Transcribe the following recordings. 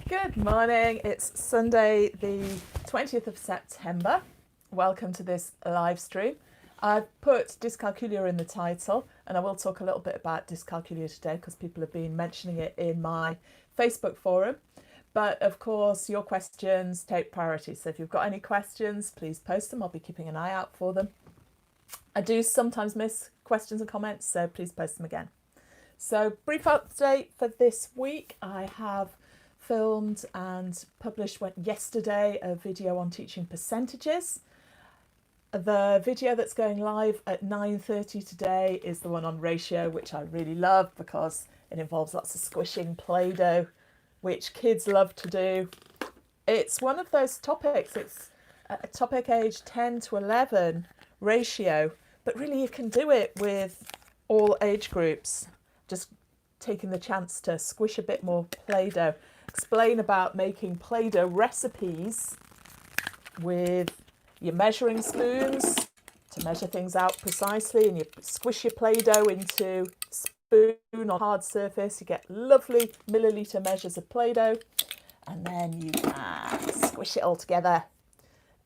Good morning. It's Sunday, the 20th of September. Welcome to this live stream. I've put Dyscalculia in the title, and I will talk a little bit about Dyscalculia today because people have been mentioning it in my Facebook forum. But of course, your questions take priority. So if you've got any questions, please post them. I'll be keeping an eye out for them. I do sometimes miss questions and comments, so please post them again. So brief update for this week. I have filmed and published yesterday a video on teaching percentages. The video that's going live at 9:30 today is the one on ratio, which I really love because it involves lots of squishing Play-Doh, which kids love to do. It's one of those topics, it's a topic age 10 to 11 ratio, but really you can do it with all age groups. Just taking the chance to squish a bit more Play-Doh. Explain about making Play-Doh recipes with your measuring spoons to measure things out precisely, and you squish your Play-Doh into a spoon on a hard surface. You get lovely milliliter measures of Play-Doh, and then you can squish it all together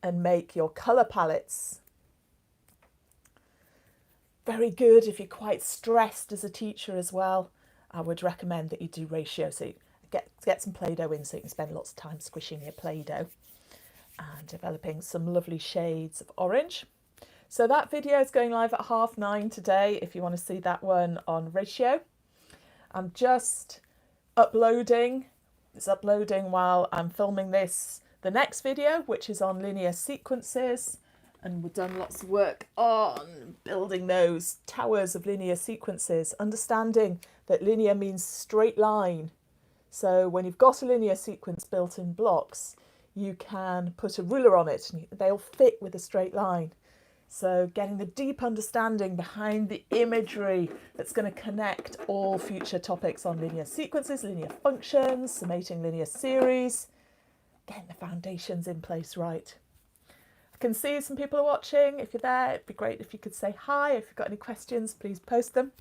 and make your colour palettes. Very good if you're quite stressed as a teacher as well. I would recommend that you do ratio, so you get some Play-Doh in so you can spend lots of time squishing your Play-Doh and developing some lovely shades of orange. So that video is going live at 9:30 today if you want to see that one on ratio. I'm just uploading, it's uploading while I'm filming this, the next video, which is on linear sequences. And we've done lots of work on building those towers of linear sequences, understanding that linear means straight line. So when you've got a linear sequence built in blocks, you can put a ruler on it and they'll fit with a straight line. So getting the deep understanding behind the imagery that's going to connect all future topics on linear sequences, linear functions, summating linear series, getting the foundations in place right. I can see some people are watching. If you're there, it'd be great if you could say hi. If you've got any questions, please post them.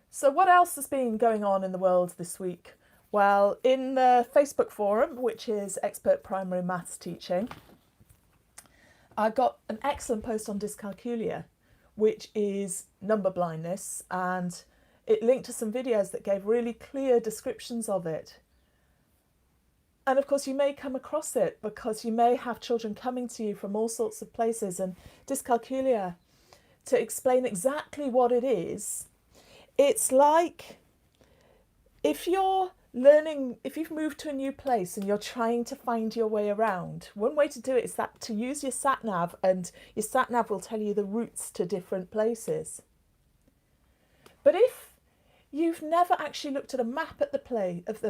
So what else has been going on in the world this week? Well, in the Facebook forum, which is Expert Primary Maths Teaching, I got an excellent post on Dyscalculia, which is number blindness, and it linked to some videos that gave really clear descriptions of it. And of course, you may come across it because you may have children coming to you from all sorts of places, and Dyscalculia, to explain exactly what it is, it's like if you're learning, if you've moved to a new place and you're trying to find your way around, one way to do it is that to use your Satnav, and your Satnav will tell you the routes to different places. But if you've never actually looked at a map at the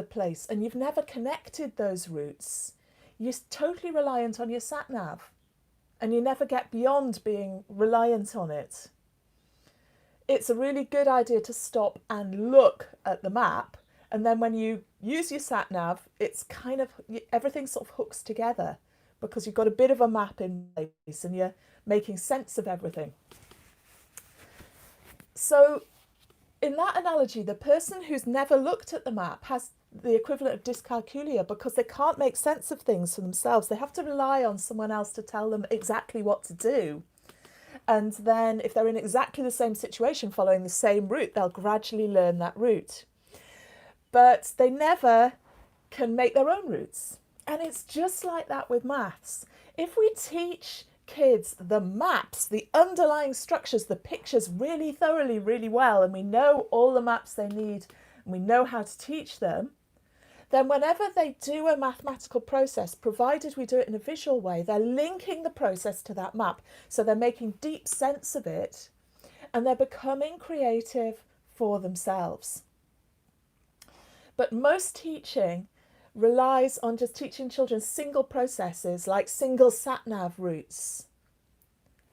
place and you've never connected those routes, you're totally reliant on your Satnav and you never get beyond being reliant on it. It's a really good idea to stop and look at the map, and then when you use your Satnav, it's kind of, everything sort of hooks together because you've got a bit of a map in place and you're making sense of everything. So in that analogy, the person who's never looked at the map has the equivalent of dyscalculia because they can't make sense of things for themselves. They have to rely on someone else to tell them exactly what to do. And then if they're in exactly the same situation following the same route, they'll gradually learn that route. But they never can make their own routes. And it's just like that with maths. If we teach kids the maps, the underlying structures, the pictures really thoroughly, really well, and we know all the maps they need and we know how to teach them, then whenever they do a mathematical process, provided we do it in a visual way, they're linking the process to that map. So they're making deep sense of it and they're becoming creative for themselves. But most teaching relies on just teaching children single processes like single Satnav routes.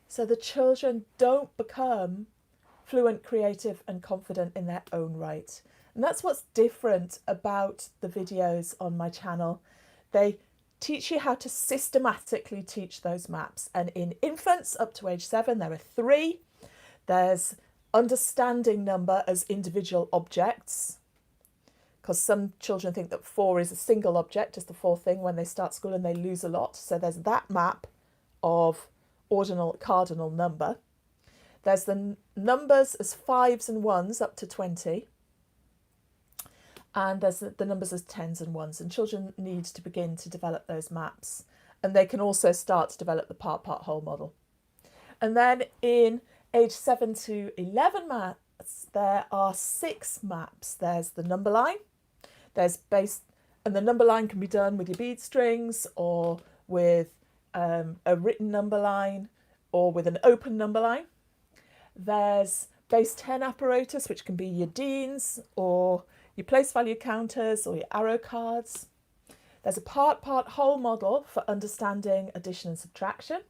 So the children don't become fluent, creative and confident in their own right. And that's what's different about the videos on my channel. They teach you how to systematically teach those maps. And in infants up to age 7, there are 3. There's understanding number as individual objects, because some children think that 4 is a single object, just the 4th thing when they start school, and they lose a lot. So there's that map of ordinal cardinal number. There's the numbers as 5s and 1s up to 20. And there's the numbers as 10s and 1s. And children need to begin to develop those maps. And they can also start to develop the part-whole model. And then in age 7 to 11 maths, there are 6 maps. There's the number line. There's base, and the number line can be done with your bead strings or with a written number line or with an open number line. There's base 10 apparatus, which can be your deans or your place value counters or your arrow cards. There's a part-whole model for understanding addition and subtraction.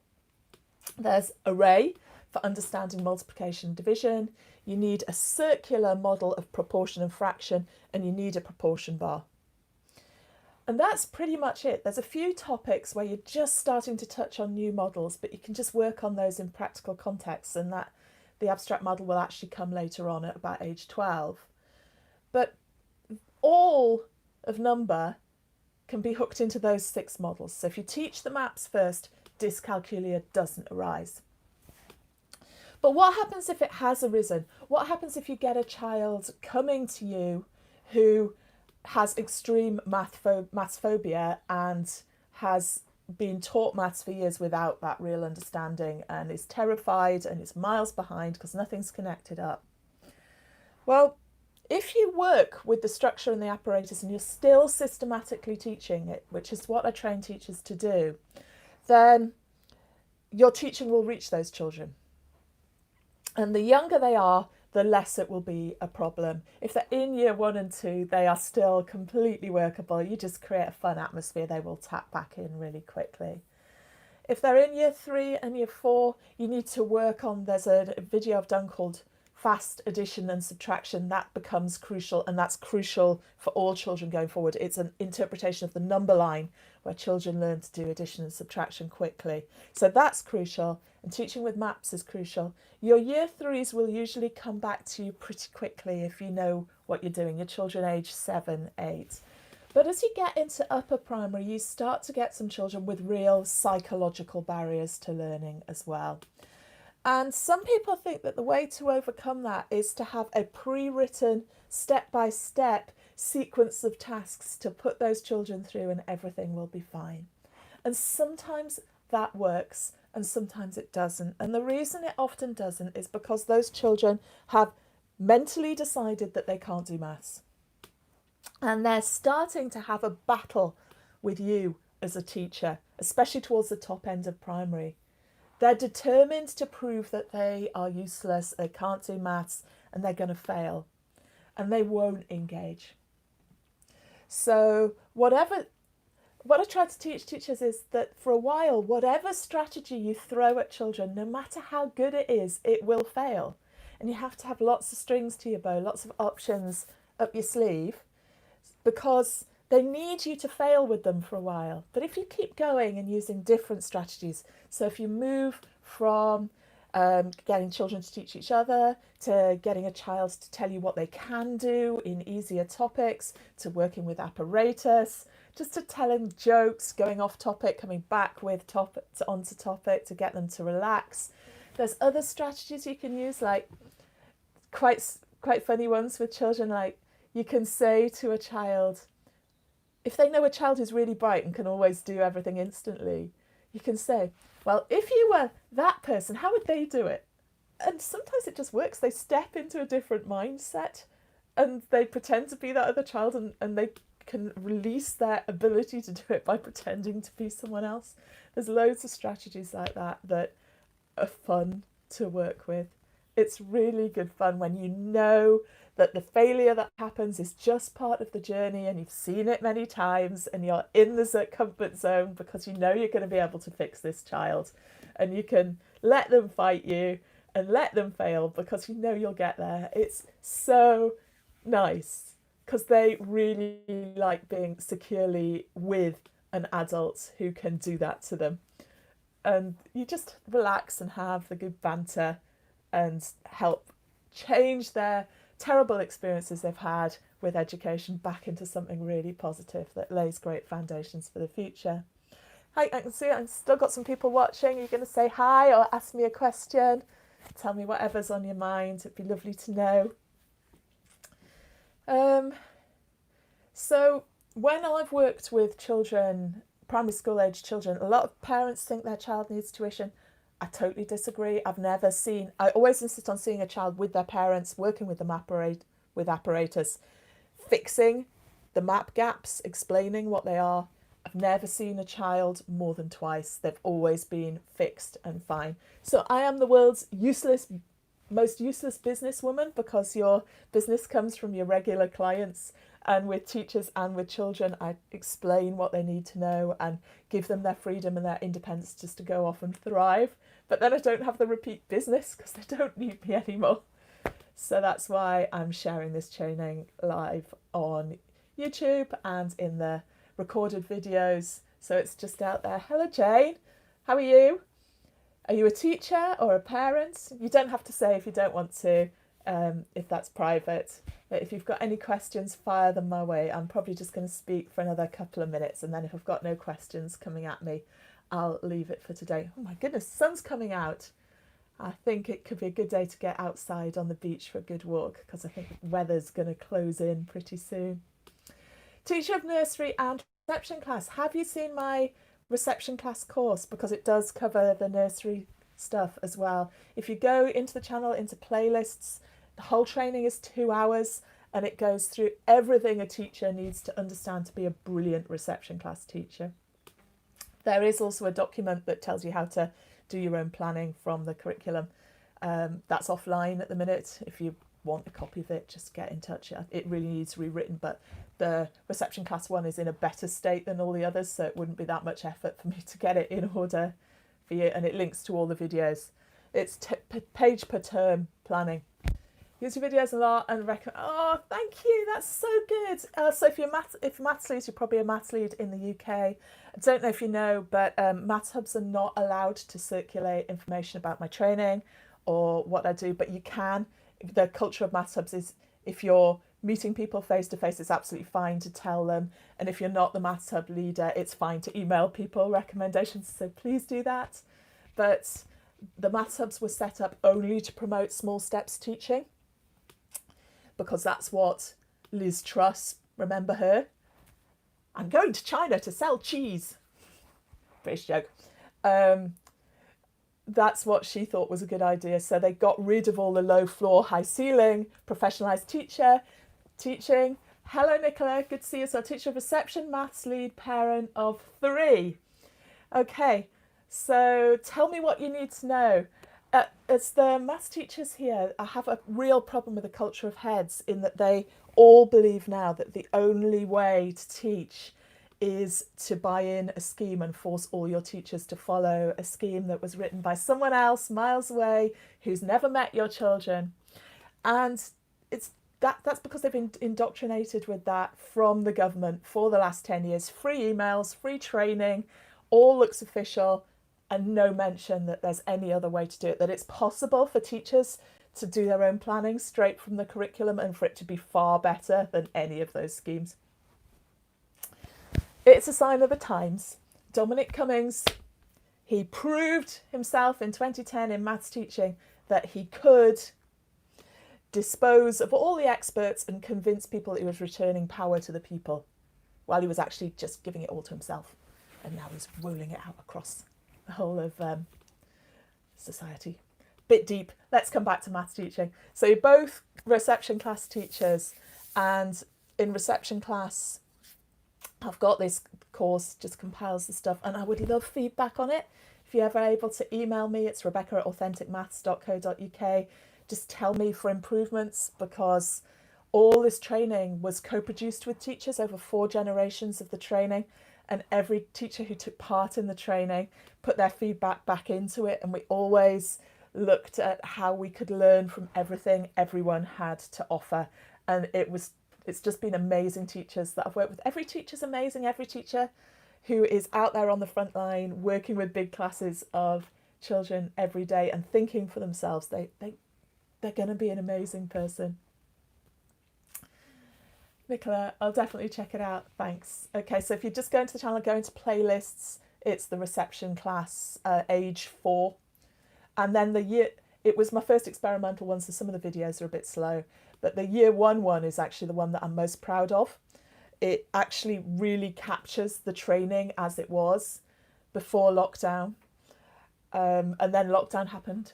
There's array for understanding multiplication and division. You need a circular model of proportion and fraction, and you need a proportion bar. And that's pretty much it. There's a few topics where you're just starting to touch on new models, but you can just work on those in practical contexts, and that the abstract model will actually come later on at about age 12. But all of number can be hooked into those 6 models. So if you teach the maps first, dyscalculia doesn't arise. But what happens if it has arisen? What happens if you get a child coming to you who has extreme maths phobia and has been taught maths for years without that real understanding and is terrified and is miles behind because nothing's connected up? Well, if you work with the structure and the apparatus and you're still systematically teaching it, which is what I train teachers to do, then your teaching will reach those children. And the younger they are, the less it will be a problem. If they're in year 1 and 2, they are still completely workable. You just create a fun atmosphere, they will tap back in really quickly. If they're in year 3 and year 4, you need to work on, there's a video I've done called Fast Addition and Subtraction. That becomes crucial, and that's crucial for all children going forward. It's an interpretation of the number line where children learn to do addition and subtraction quickly. So that's crucial, and teaching with maps is crucial. Your year 3s will usually come back to you pretty quickly if you know what you're doing, your children age 7, 8. But as you get into upper primary, you start to get some children with real psychological barriers to learning as well. And some people think that the way to overcome that is to have a pre-written, step-by-step sequence of tasks to put those children through, and everything will be fine. And sometimes that works and sometimes it doesn't. And the reason it often doesn't is because those children have mentally decided that they can't do maths. And they're starting to have a battle with you as a teacher, especially towards the top end of primary. They're determined to prove that they are useless, they can't do maths, and they're going to fail. And they won't engage. So what I try to teach teachers is that for a while, whatever strategy you throw at children, no matter how good it is, it will fail. And you have to have lots of strings to your bow, lots of options up your sleeve, because they need you to fail with them for a while. But if you keep going and using different strategies, so if you move from getting children to teach each other, to getting a child to tell you what they can do in easier topics, to working with apparatus, just to telling jokes, going off topic, coming back with onto topic to get them to relax. There's other strategies you can use, like quite funny ones with children, like you can say to a child, if they know a child who's really bright and can always do everything instantly, you can say, well, if you were that person, how would they do it? And sometimes it just works. They step into a different mindset and they pretend to be that other child, and they can release their ability to do it by pretending to be someone else. There's loads of strategies like that that are fun to work with. It's really good fun when you know that the failure that happens is just part of the journey and you've seen it many times and you're in the comfort zone because you know you're going to be able to fix this child, and you can let them fight you and let them fail because you know you'll get there. It's so nice because they really like being securely with an adult who can do that to them. And you just relax and have the good banter and help change their terrible experiences they've had with education back into something really positive that lays great foundations for the future. Hi, I can see I've still got some people watching. You're going to say hi or ask me a question. Tell me whatever's on your mind. It'd be lovely to know. So when I've worked with children, primary school age children, a lot of parents think their child needs tuition. I totally disagree. I always insist on seeing a child with their parents, working with the with apparatus, fixing the map gaps, explaining what they are. I've never seen a child more than twice. They've always been fixed and fine. So I am the world's most useless businesswoman, because your business comes from your regular clients. And with teachers and with children, I explain what they need to know and give them their freedom and their independence just to go off and thrive. But then I don't have the repeat business because they don't need me anymore. So that's why I'm sharing this training live on YouTube and in the recorded videos. So it's just out there. Hello, Jane. How are you? Are you a teacher or a parent? You don't have to say if you don't want to, if that's private. But if you've got any questions, fire them my way. I'm probably just going to speak for another couple of minutes, and then if I've got no questions coming at me, I'll leave it for today. Oh my goodness, sun's coming out. I think it could be a good day to get outside on the beach for a good walk, because I think the weather's going to close in pretty soon. Teacher of nursery and reception class. Have you seen my reception class course? Because it does cover the nursery stuff as well. If you go into the channel, into playlists, the whole training is 2 hours, and it goes through everything a teacher needs to understand to be a brilliant reception class teacher. There is also a document that tells you how to do your own planning from the curriculum. That's offline at the minute. If you want a copy of it, just get in touch. It really needs rewritten, but the reception class one is in a better state than all the others, so it wouldn't be that much effort for me to get it in order for you, and it links to all the videos. It's page per term planning. Use your videos a lot and recommend. Oh, thank you. That's so good. So if maths leads, you're probably a maths lead in the UK. I don't know if you know, but maths hubs are not allowed to circulate information about my training or what I do, but you can. The culture of maths hubs is, if you're meeting people face to face, it's absolutely fine to tell them. And if you're not the maths hub leader, it's fine to email people recommendations. So please do that. But the maths hubs were set up only to promote small steps teaching, because that's what Liz Truss, remember her? I'm going to China to sell cheese. British joke. That's what she thought was a good idea. So they got rid of all the low floor, high ceiling, professionalised teaching. Hello, Nicola. Good to see you. So teacher of reception, maths lead, parent of 3. Okay, so tell me what you need to know. As the maths teachers here, I have a real problem with the culture of heads, in that they all believe now that the only way to teach is to buy in a scheme and force all your teachers to follow a scheme that was written by someone else miles away who's never met your children. And that's because they've been indoctrinated with that from the government for the last 10 years. Free emails, free training, all looks official, and no mention that there's any other way to do it, that it's possible for teachers to do their own planning straight from the curriculum and for it to be far better than any of those schemes. It's a sign of the times. Dominic Cummings, he proved himself in 2010 in maths teaching that he could dispose of all the experts and convince people that he was returning power to the people, while he was actually just giving it all to himself. And now he's rolling it out across the whole of society. Bit deep. Let's come back to maths teaching. So you're both reception class teachers, and in reception class, I've got this course, just compiles the stuff, and I would love feedback on it. If you're ever able to email me, it's rebecca@authenticmaths.co.uk. Just tell me for improvements, because all this training was co-produced with teachers over 4 generations of the training, and every teacher who took part in the training put their feedback back into it, and we always looked at how we could learn from everything everyone had to offer. And it's just been amazing teachers that I've worked with. Every teacher's amazing. Every teacher who is out there on the front line working with big classes of children every day and thinking for themselves, they're going to be an amazing person. Nicola, I'll definitely check it out. Thanks. Okay, so if you just go into the channel, go into playlists, it's the reception class, age 4. And then the year, it was my first experimental one, so some of the videos are a bit slow. But the year 1 one is actually the one that I'm most proud of. It actually really captures the training as it was before lockdown. And then lockdown happened.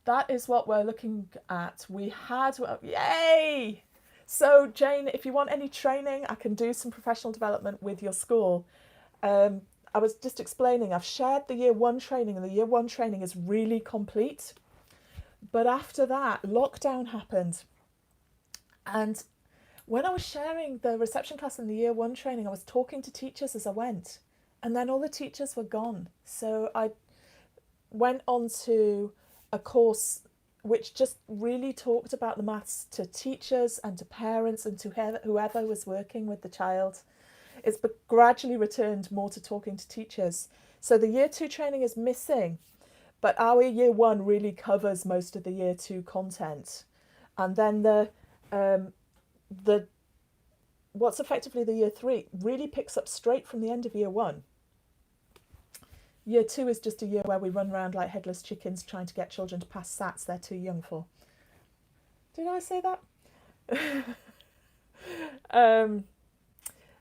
That is what we're looking at. We had, yay! So Jane, if you want any training, I can do some professional development with your school. I was just explaining, I've shared the year 1 training, and the year 1 training is really complete. But after that, lockdown happened. And when I was sharing the reception class in the year 1 training, I was talking to teachers as I went. And then all the teachers were gone. So I went on to a course which just really talked about the maths to teachers and to parents and to whoever was working with the child. It's gradually returned more to talking to teachers. So the year 2 training is missing, but our year 1 really covers most of the year 2 content. And then the what's effectively the year 3 really picks up straight from the end of year 1. Year 2 is just a year where we run around like headless chickens trying to get children to pass SATs they're too young for. Did I say that?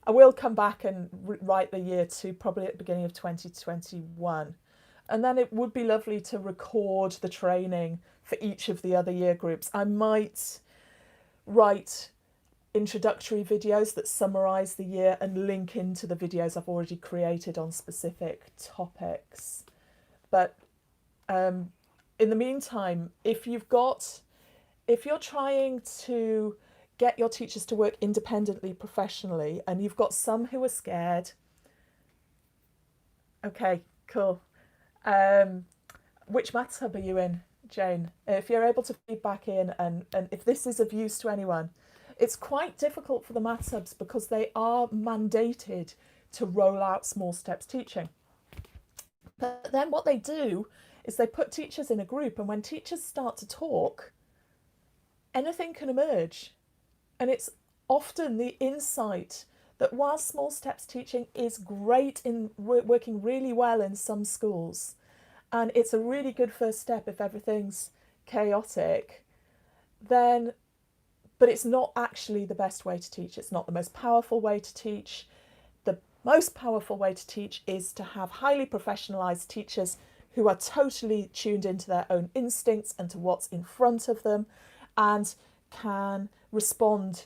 I will come back and write the year 2 probably at the beginning of 2021. And then it would be lovely to record the training for each of the other year groups. I might write introductory videos that summarize the year and link into the videos I've already created on specific topics. But in the meantime, if you're trying to get your teachers to work independently, professionally, and you've got some who are scared, okay, cool. Which maths hub are you in, Jane? If you're able to feed back in, and if this is of use to anyone, it's quite difficult for the maths hubs because they are mandated to roll out small steps teaching. But then what they do is they put teachers in a group, and when teachers start to talk, anything can emerge. And it's often the insight that while small steps teaching is great in working really well in some schools, and it's a really good first step if everything's chaotic, then but it's not actually the best way to teach. It's not the most powerful way to teach. The most powerful way to teach is to have highly professionalized teachers who are totally tuned into their own instincts and to what's in front of them and can respond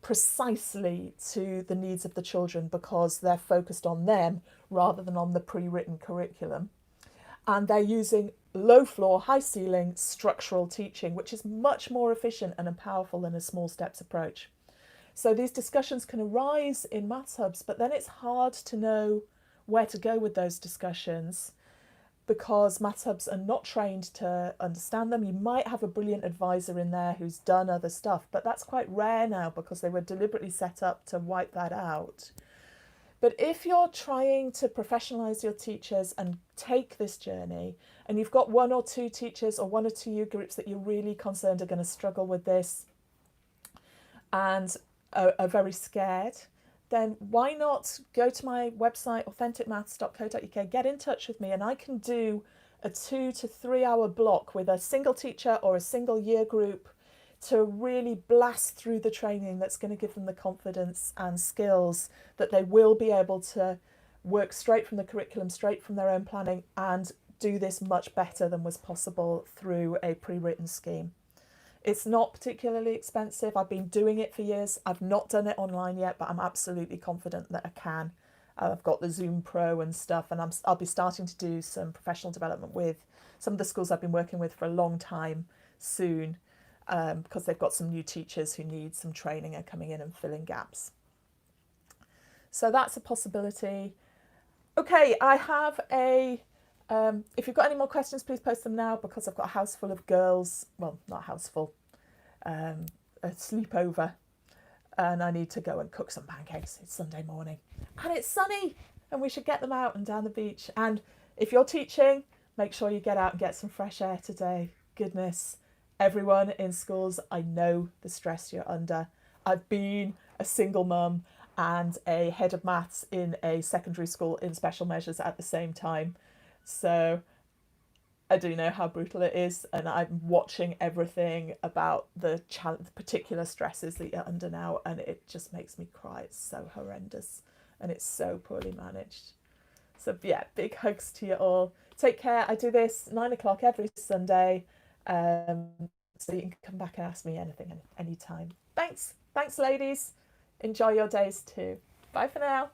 precisely to the needs of the children because they're focused on them rather than on the pre-written curriculum. And they're using low floor, high ceiling structural teaching, which is much more efficient and powerful than a small steps approach. So these discussions can arise in maths hubs, but then it's hard to know where to go with those discussions because maths hubs are not trained to understand them. You might have a brilliant advisor in there who's done other stuff, but that's quite rare now because they were deliberately set up to wipe that out. But if you're trying to professionalise your teachers and take this journey, and you've got 1 or 2 teachers or 1 or 2 year groups that you're really concerned are going to struggle with this and are very scared, then why not go to my website, authenticmaths.co.uk, get in touch with me, and I can do a 2 to 3 hour block with a single teacher or a single year group to really blast through the training that's going to give them the confidence and skills that they will be able to work straight from the curriculum, straight from their own planning, and do this much better than was possible through a pre-written scheme. It's not particularly expensive. I've been doing it for years. I've not done it online yet, but I'm absolutely confident that I can. I've got the Zoom Pro and stuff, and I'll be starting to do some professional development with some of the schools I've been working with for a long time soon. Because they've got some new teachers who need some training and coming in and filling gaps. So that's a possibility. Okay, I have if you've got any more questions, please post them now because I've got a house full of girls. Well, not a house full, a sleepover. And I need to go and cook some pancakes. It's Sunday morning and it's sunny and we should get them out and down the beach. And if you're teaching, make sure you get out and get some fresh air today. Goodness. Everyone in schools, I know the stress you're under. I've been a single mum and a head of maths in a secondary school in special measures at the same time. So I do know how brutal it is, and I'm watching everything about the particular stresses that you're under now, and it just makes me cry. It's so horrendous, and it's so poorly managed. So yeah, big hugs to you all. Take care. I do this 9 o'clock every Sunday, so you can come back and ask me anything anytime. Thanks, ladies. Enjoy your days too. Bye for now.